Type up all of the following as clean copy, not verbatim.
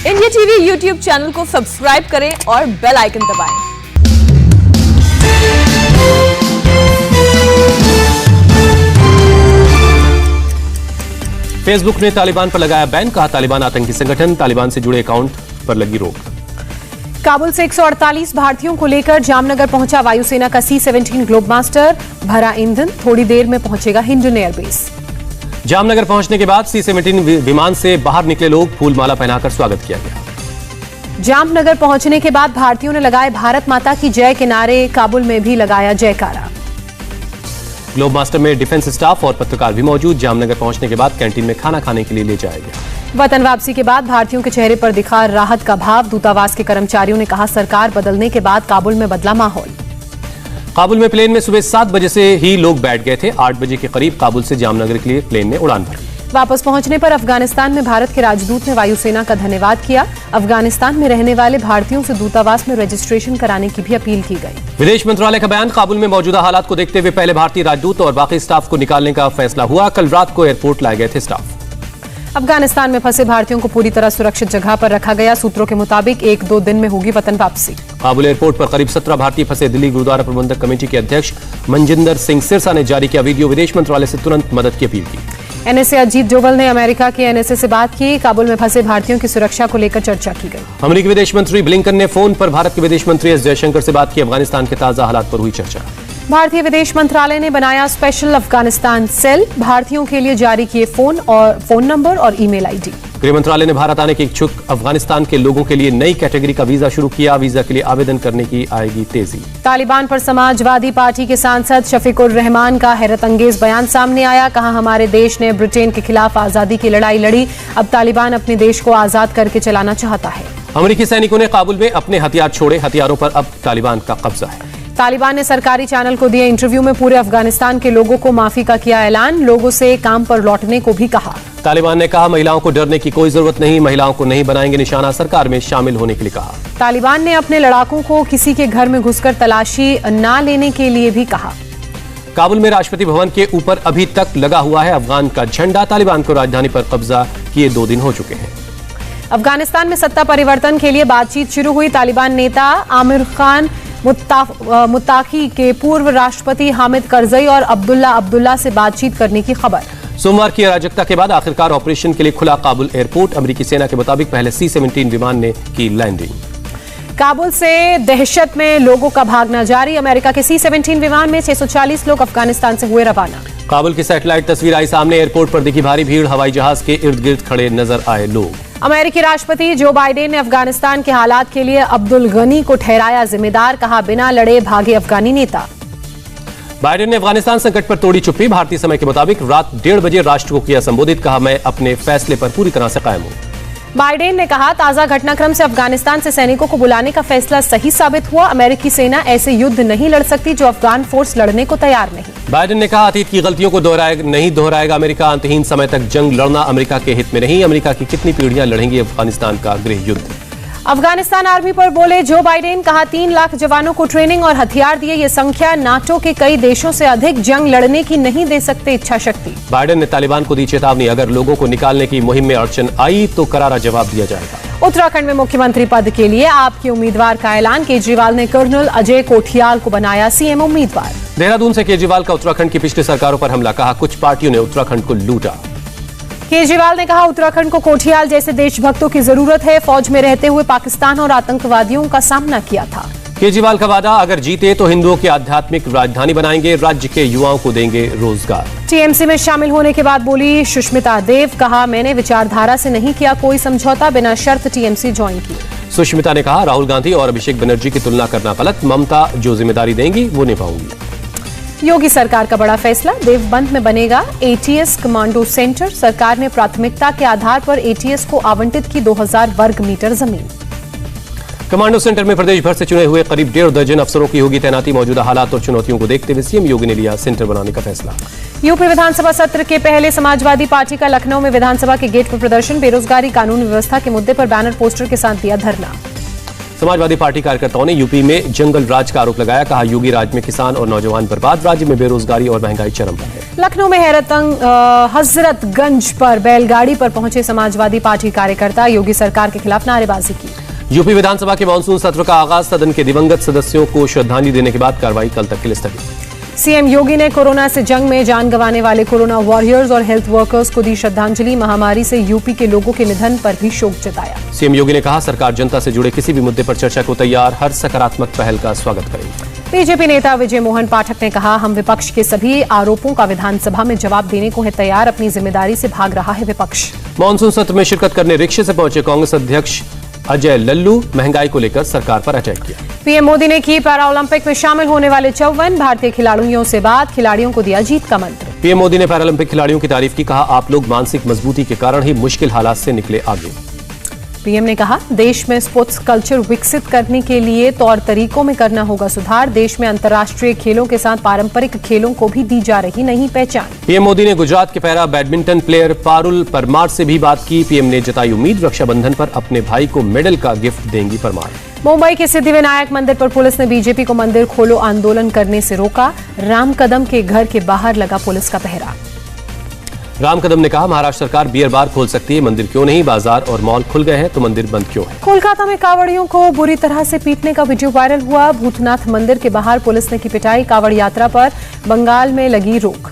India TV YouTube channel को subscribe करें और बेल आइकन दबाएं। फेसबुक ने तालिबान पर लगाया बैन, कहा तालिबान आतंकी संगठन, तालिबान से जुड़े अकाउंट पर लगी रोक। काबुल से 148 भारतीयों को लेकर जामनगर पहुंचा वायुसेना का C-17 ग्लोबमास्टर, भरा ईंधन, थोड़ी देर में पहुंचेगा हिंडन एयरबेस। जामनगर पहुंचने के बाद C-17 विमान से बाहर निकले लोग फूलमाला पहनाकर स्वागत किया गया। जामनगर पहुंचने के बाद भारतीयों ने लगाए भारत माता की जय के नारे, काबुल में भी लगाया जयकारा। ग्लोबमास्टर में डिफेंस स्टाफ और पत्रकार भी मौजूद। जामनगर पहुंचने के बाद कैंटीन में खाना खाने के लिए ले जाया गया। वतन वापसी के बाद भारतीयों के चेहरे पर दिखा राहत का भाव। दूतावास के कर्मचारियों ने कहा, सरकार बदलने के बाद काबुल में बदला माहौल। काबुल में प्लेन में सुबह 7 बजे से ही लोग बैठ गए थे। 8 बजे के करीब काबुल से जामनगर के लिए प्लेन ने उड़ान भरी। वापस पहुंचने पर अफगानिस्तान में भारत के राजदूत ने वायुसेना का धन्यवाद किया। अफगानिस्तान में रहने वाले भारतीयों से दूतावास में रजिस्ट्रेशन कराने की भी अपील की गई। विदेश मंत्रालय का बयान, काबुल में मौजूदा हालात को देखते हुए पहले भारतीय राजदूत और बाकी स्टाफ को निकालने का फैसला हुआ। कल रात को एयरपोर्ट लाए गए थे स्टाफ। अफगानिस्तान में फंसे भारतीयों को पूरी तरह सुरक्षित जगह पर रखा गया। सूत्रों के मुताबिक 1-2 दिन में होगी वतन वापसी। काबुल एयरपोर्ट पर करीब 17 भारतीय फंसे। दिल्ली गुरुद्वारा प्रबंधक कमेटी के अध्यक्ष मनजिंदर सिंह सिरसा ने जारी किया वीडियो। विदेश मंत्रालय से तुरंत मदद की अपील की। एनएसए अजीत डोवल ने अमेरिका के एनएसए से बात की। काबुल में फंसे भारतीयों की सुरक्षा को लेकर चर्चा की गई। अमेरिकी विदेश मंत्री ब्लिंकन ने फोन पर भारत के विदेश मंत्री एस जयशंकर से बात की। अफगानिस्तान के ताजा हालात पर हुई चर्चा। भारतीय विदेश मंत्रालय ने बनाया स्पेशल अफगानिस्तान सेल। भारतीयों के लिए जारी किए फोन नंबर और ईमेल आईडी। गृह मंत्रालय ने भारत आने के इच्छुक अफगानिस्तान के लोगों के लिए नई कैटेगरी का वीजा शुरू किया। वीजा के लिए आवेदन करने की आएगी तेजी। तालिबान पर समाजवादी पार्टी के सांसद शफीकुर रहमान का हैरत अंगेज बयान सामने आया। कहा, हमारे देश ने ब्रिटेन के खिलाफ आजादी की लड़ाई लड़ी, अब तालिबान अपने देश को आजाद करके चलाना चाहता है। अमेरिकी सैनिकों ने काबुल में अपने हथियार छोड़े, हथियारों पर अब तालिबान का कब्जा है। तालिबान ने सरकारी चैनल को दिए इंटरव्यू में पूरे अफगानिस्तान के लोगों को माफी का किया ऐलान। लोगों से काम पर लौटने को भी कहा। तालिबान ने कहा, महिलाओं को डरने की कोई जरूरत नहीं, महिलाओं को नहीं बनाएंगे निशाना, सरकार में शामिल होने के लिए कहा। तालिबान ने अपने लड़ाकों को किसी के घर में घुसकर तलाशी न लेने के लिए भी कहा। काबुल में राष्ट्रपति भवन के ऊपर अभी तक लगा हुआ है अफगान का झंडा। तालिबान को राजधानी पर कब्जा किए 2 दिन हो चुके हैं। अफगानिस्तान में सत्ता परिवर्तन के लिए बातचीत शुरू हुई। तालिबान नेता आमिर खान मुत्ताकी के पूर्व राष्ट्रपति हामिद करजई और अब्दुल्ला से बातचीत करने की खबर। सोमवार की अराजकता के बाद आखिरकार ऑपरेशन के लिए खुला काबुल एयरपोर्ट। अमेरिकी सेना के मुताबिक पहले C-17 विमान ने की लैंडिंग। काबुल से दहशत में लोगों का भागना जारी। अमेरिका के C-17 विमान में 640 लोग अफगानिस्तान से हुए रवाना। काबुल की सैटेलाइट तस्वीर आई सामने। एयरपोर्ट पर दिखी भारी भीड़। हवाई जहाज के इर्द गिर्द खड़े नजर आए लोग। अमेरिकी राष्ट्रपति जो बाइडेन ने अफगानिस्तान के हालात के लिए अब्दुल गनी को ठहराया जिम्मेदार। कहा, बिना लड़े भागे अफगानी नेता। बाइडेन ने अफगानिस्तान संकट पर तोड़ी चुप्पी। भारतीय समय के मुताबिक रात 1:30 बजे राष्ट्र को किया संबोधित। कहा, मैं अपने फैसले पर पूरी तरह से कायम हूं। बाइडेन ने कहा, ताजा घटनाक्रम से अफगानिस्तान से सैनिकों को बुलाने का फैसला सही साबित हुआ। अमेरिकी सेना ऐसे युद्ध नहीं लड़ सकती जो अफगान फोर्स लड़ने को तैयार नहीं। बाइडेन ने कहा, अतीत की गलतियों को नहीं दोहराएगा अमेरिका। अंतहीन समय तक जंग लड़ना अमेरिका के हित में नहीं। अमेरिका की कितनी पीढ़ियां लड़ेंगी अफगानिस्तान का गृह युद्ध। अफगानिस्तान आर्मी पर बोले जो बाइडेन। कहा, 3 लाख जवानों को ट्रेनिंग और हथियार दिए। ये संख्या नाटो के कई देशों से अधिक। जंग लड़ने की नहीं दे सकते इच्छा शक्ति। बाइडेन ने तालिबान को दी चेतावनी, अगर लोगों को निकालने की मुहिम में अड़चन आई तो करारा जवाब दिया जाएगा। उत्तराखंड में मुख्यमंत्री पद के लिए आपके उम्मीदवार का ऐलान। केजरीवाल ने कर्नल अजय कोठियाल को बनाया सीएम उम्मीदवार। देहरादून से केजरीवाल का उत्तराखंड की पिछली सरकारों पर हमला। कहा, कुछ पार्टियों ने उत्तराखंड को लूटा। केजरीवाल ने कहा, उत्तराखंड को कोठियाल जैसे देशभक्तों की जरूरत है। फौज में रहते हुए पाकिस्तान और आतंकवादियों का सामना किया था। केजरीवाल का वादा, अगर जीते तो हिंदुओं की आध्यात्मिक राजधानी बनाएंगे, राज्य के युवाओं को देंगे रोजगार। टीएमसी में शामिल होने के बाद बोली सुष्मिता देव। कहा, मैंने विचारधारा से नहीं किया कोई समझौता, बिना शर्त टीएमसी ज्वाइन की। सुष्मिता ने कहा, राहुल गांधी और अभिषेक बनर्जी की तुलना करना गलत। ममता जो जिम्मेदारी देंगी वो निभाऊंगी। योगी सरकार का बड़ा फैसला। देवबंद में बनेगा एटीएस कमांडो सेंटर। सरकार ने प्राथमिकता के आधार पर एटीएस को आवंटित की 2000 वर्ग मीटर जमीन। कमांडो सेंटर में प्रदेश भर से चुने हुए करीब 1.5 दर्जन अफसरों की होगी तैनाती। मौजूदा हालात और चुनौतियों को देखते हुए सीएम योगी ने लिया सेंटर बनाने का फैसला। यूपी विधानसभा सत्र के पहले समाजवादी पार्टी का लखनऊ में विधानसभा के गेट पर प्रदर्शन। बेरोजगारी, कानून व्यवस्था के मुद्दे पर बैनर पोस्टर के साथ दिया धरना। समाजवादी पार्टी कार्यकर्ताओं ने यूपी में जंगल राज का आरोप लगाया। कहा, योगी राज में किसान और नौजवान बर्बाद, राज्य में बेरोजगारी और महंगाई चरम पर है। लखनऊ में हजरतगंज पर बैलगाड़ी पर पहुंचे समाजवादी पार्टी कार्यकर्ता, योगी सरकार के खिलाफ नारेबाजी की। यूपी विधानसभा के मानसून सत्र का आगाज, सदन के दिवंगत सदस्यों को श्रद्धांजलि देने के बाद कार्रवाई कल तक के लिए स्थगित। सीएम योगी ने कोरोना से जंग में जान गंवाने वाले कोरोना वॉरियर्स और हेल्थ वर्कर्स को दी श्रद्धांजलि। महामारी से यूपी के लोगों के निधन पर भी शोक जताया। सीएम योगी ने कहा, सरकार जनता से जुड़े किसी भी मुद्दे पर चर्चा को तैयार, हर सकारात्मक पहल का स्वागत करेगी। बीजेपी नेता विजय मोहन पाठक ने कहा, हम विपक्ष के सभी आरोपों का विधानसभा में जवाब देने को है तैयार, अपनी जिम्मेदारी से भाग रहा है विपक्ष। मानसून सत्र में शिरकत करने रिक्शे से पहुंचे कांग्रेस अध्यक्ष अजय लल्लू, महंगाई को लेकर सरकार पर अटैक किया। पीएम मोदी ने की पैरा ओलंपिक में शामिल होने वाले 54 भारतीय खिलाड़ियों से बात, खिलाड़ियों को दिया जीत का मंत्र। पीएम मोदी ने पैरालंपिक खिलाड़ियों की तारीफ की, कहा, आप लोग मानसिक मजबूती के कारण ही मुश्किल हालात से निकले आगे। पीएम ने कहा, देश में स्पोर्ट्स कल्चर विकसित करने के लिए तौर तरीकों में करना होगा सुधार, देश में अंतर्राष्ट्रीय खेलों के साथ पारंपरिक खेलों को भी दी जा रही नई पहचान। पीएम मोदी ने गुजरात के para badminton player Parul Parmar से भी बात की। पीएम ने जताई उम्मीद, रक्षाबंधन पर अपने भाई को मेडल का गिफ्ट देंगी परमार। मुंबई के सिद्धिविनायक मंदिर पर पुलिस ने बीजेपी को मंदिर खोलो आंदोलन करने से रोका, राम कदम के घर के बाहर लगा पुलिस का पहरा। राम कदम ने कहा, महाराष्ट्र सरकार बियर बार खोल सकती है, मंदिर क्यों नहीं, बाजार और मॉल खुल गए हैं तो मंदिर बंद क्यों है। कोलकाता में कावड़ियों को बुरी तरह से पीटने का वीडियो वायरल हुआ, भूतनाथ मंदिर के बाहर पुलिस ने की पिटाई, कावड़ यात्रा पर बंगाल में लगी रोक।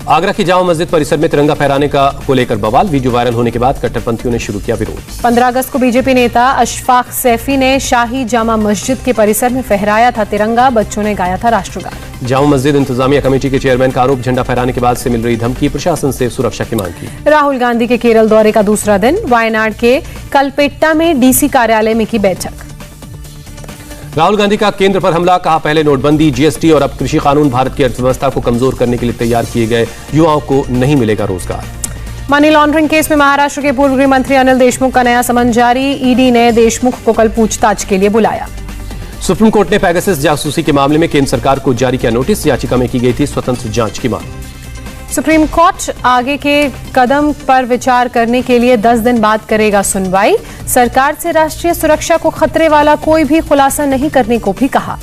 आगरा की जामा मस्जिद परिसर में तिरंगा फहराने को लेकर बवाल, वीडियो वायरल होने के बाद कट्टरपंथियों ने शुरू किया विरोध। 15 अगस्त को बीजेपी नेता अशफाक सैफी ने शाही जामा मस्जिद के परिसर में फहराया था तिरंगा, बच्चों ने गाया था राष्ट्रगान। जामा मस्जिद इंतजामिया कमेटी के चेयरमैन का आरोप, झंडा फहराने के बाद से मिल रही धमकी, प्रशासन से सुरक्षा की मांग की। राहुल गांधी के केरल दौरे का दूसरा दिन, वायनाड के कलपेट्टा में डीसी कार्यालय में की बैठक। राहुल गांधी का केंद्र पर हमला, कहा, पहले नोटबंदी, जीएसटी और अब कृषि कानून भारत की अर्थव्यवस्था को कमजोर करने के लिए तैयार किए गए, युवाओं को नहीं मिलेगा रोजगार। मनी लॉन्ड्रिंग केस में महाराष्ट्र के पूर्व गृह मंत्री अनिल देशमुख का नया समन जारी, ईडी ने देशमुख को कल पूछताछ के लिए बुलाया। सुप्रीम कोर्ट ने पेगासस जासूसी के मामले में केंद्र सरकार को जारी किया नोटिस, याचिका में की गई थी स्वतंत्र जांच की मांग। सुप्रीम कोर्ट आगे के कदम पर विचार करने के लिए 10 दिन बाद करेगा सुनवाई, सरकार से राष्ट्रीय सुरक्षा को खतरे वाला कोई भी खुलासा नहीं करने को भी कहा।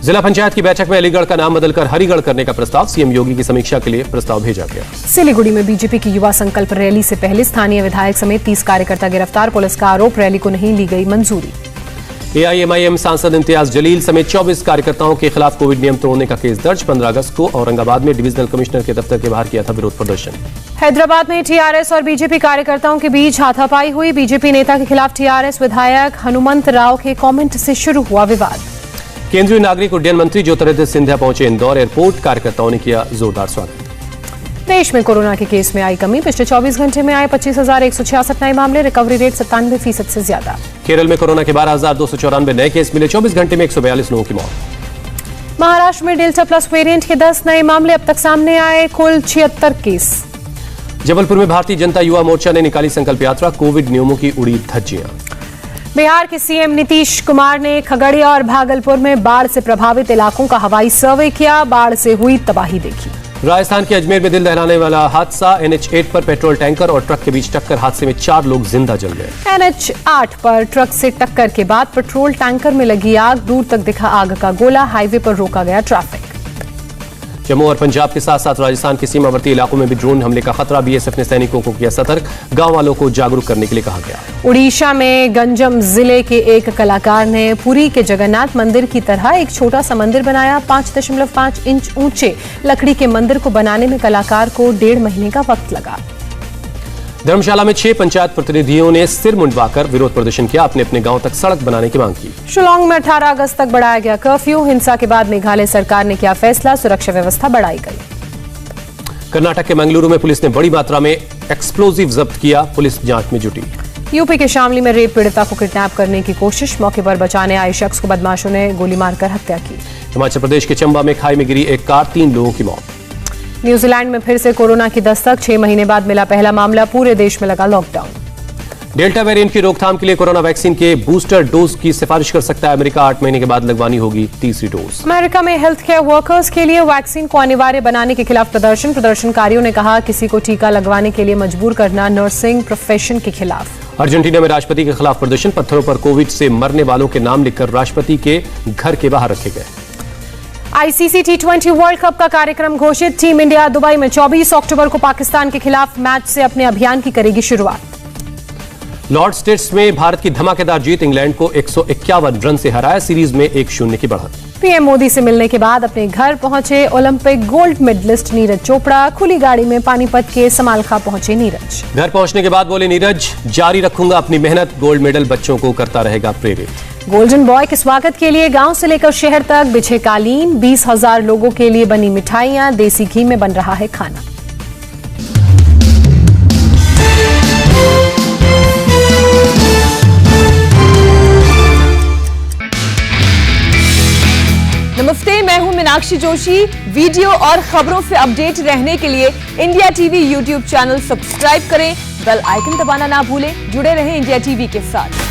जिला पंचायत की बैठक में अलीगढ़ का नाम बदलकर हरिगढ़ करने का प्रस्ताव, सीएम योगी की समीक्षा के लिए प्रस्ताव भेजा गया। सिलीगुड़ी में बीजेपी की युवा संकल्प रैली से पहले स्थानीय विधायक समेत 30 कार्यकर्ता गिरफ्तार, पुलिस का आरोप, रैली को नहीं ली गई मंजूरी। एआईएमआईएम सांसद इम्तियाज जलील समेत 24 कार्यकर्ताओं के खिलाफ कोविड नियम तोड़ने का केस दर्ज। 15 अगस्त को औरंगाबाद में डिविजनल कमिश्नर के दफ्तर के बाहर किया था विरोध प्रदर्शन। हैदराबाद में टीआरएस और बीजेपी कार्यकर्ताओं के बीच हाथापाई हुई, बीजेपी नेता के खिलाफ टीआरएस विधायक हनुमंत राव के कमेंट से शुरू हुआ विवाद। केंद्रीय नागरिक उड्डयन मंत्री ज्योतिरादित्य सिंधिया पहुंचे इंदौर एयरपोर्ट, कार्यकर्ताओं ने किया जोरदार स्वागत। देश में कोरोना के केस में आई कमी, पिछले 24 घंटे में आए 25,166 नए मामले, रिकवरी रेट 97% से ज्यादा। केरल में कोरोना के 12,294 नए केस मिले, 24 घंटे में 142 लोगों की मौत। महाराष्ट्र में डेल्टा प्लस वेरिएंट के 10 नए मामले अब तक सामने आए, कुल 76 केस। जबलपुर में भारतीय जनता युवा मोर्चा ने निकाली संकल्प यात्रा, कोविड नियमों की उड़ी धज्जियां। बिहार के सीएम नीतीश कुमार ने खगड़िया और भागलपुर में बाढ़ से प्रभावित इलाकों का हवाई सर्वे किया, बाढ़ से हुई तबाही देखी। राजस्थान के अजमेर में दिल दहलाने वाला हादसा, NH8 पर पेट्रोल टैंकर और ट्रक के बीच टक्कर, हादसे में 4 लोग जिंदा जल गए। NH8 पर ट्रक से टक्कर के बाद पेट्रोल टैंकर में लगी आग, दूर तक दिखा आग का गोला, हाईवे पर रोका गया ट्रैफिक। जम्मू और पंजाब के साथ साथ राजस्थान के सीमावर्ती इलाकों में भी ड्रोन हमले का खतरा, बीएसएफ ने सैनिकों को किया सतर्क, गांव वालों को जागरूक करने के लिए कहा गया। उड़ीसा में गंजम जिले के एक कलाकार ने पुरी के जगन्नाथ मंदिर की तरह एक छोटा सा मंदिर बनाया, 5.5 इंच ऊंचे लकड़ी के मंदिर को बनाने में कलाकार को 1.5 महीने का वक्त लगा। धर्मशाला में 6 पंचायत प्रतिनिधियों ने सिर मुंडवाकर विरोध प्रदर्शन किया, अपने अपने गांव तक सड़क बनाने की मांग की। शिलांग में 18 अगस्त तक बढ़ाया गया कर्फ्यू, हिंसा के बाद मेघालय सरकार ने किया फैसला, सुरक्षा व्यवस्था बढ़ाई गई। कर्नाटक के मंगलुरु में पुलिस ने बड़ी मात्रा में एक्सप्लोजिव जब्त किया, पुलिस जांच में जुटी। यूपी के शामली में रेप पीड़िता को किडनैप करने की कोशिश, मौके पर बचाने आए शख्स को बदमाशों ने गोली मारकर हत्या की। हिमाचल प्रदेश के चंबा में खाई में गिरी एक कार, 3 लोगों की मौत। न्यूजीलैंड में फिर से कोरोना की दस्तक, 6 महीने बाद मिला पहला मामला, पूरे देश में लगा लॉकडाउन। डेल्टा वेरिएंट की रोकथाम के लिए कोरोना वैक्सीन के बूस्टर डोज की सिफारिश कर सकता है अमेरिका, 8 महीने के बाद लगवानी होगी तीसरी डोज। अमेरिका में हेल्थ केयर वर्कर्स के लिए वैक्सीन को अनिवार्य बनाने के खिलाफ प्रदर्शन, प्रदर्शनकारियों ने कहा किसी को टीका लगवाने के लिए मजबूर करना नर्सिंग प्रोफेशन के खिलाफ। अर्जेंटीना में राष्ट्रपति के खिलाफ प्रदर्शन, पत्थरों पर कोविड से मरने वालों के नाम लिखकर राष्ट्रपति के घर के बाहर रखे गए। आईसीसी T20 वर्ल्ड कप का कार्यक्रम घोषित। टीम इंडिया दुबई में 24 अक्टूबर को पाकिस्तान के खिलाफ मैच से अपने अभियान की करेगी शुरुआत। लॉर्ड्स टेस्ट में भारत की धमाकेदार जीत, इंग्लैंड को 151 रन से हराया, सीरीज में 1-0 की बढ़त। पीएम मोदी से मिलने के बाद अपने घर पहुंचे Olympic gold medalist Neeraj Chopra. खुली गाड़ी में पानीपत के समालखा पहुंचे नीरज। घर पहुंचने के बाद बोले नीरज, जारी रखूंगा अपनी मेहनत, गोल्ड मेडल बच्चों को करता रहेगा प्रेरित। गोल्डन बॉय के स्वागत के लिए गांव से लेकर शहर तक बिछे कालीन, 20,000 लोगों के लिए बनी मिठाइयां, देसी घी में बन रहा है खाना। नमस्ते, मैं हूं मीनाक्षी जोशी। वीडियो और खबरों से अपडेट रहने के लिए India TV YouTube channel subscribe करें, बेल आइकन दबाना ना भूलें। जुड़े रहें इंडिया टीवी के साथ।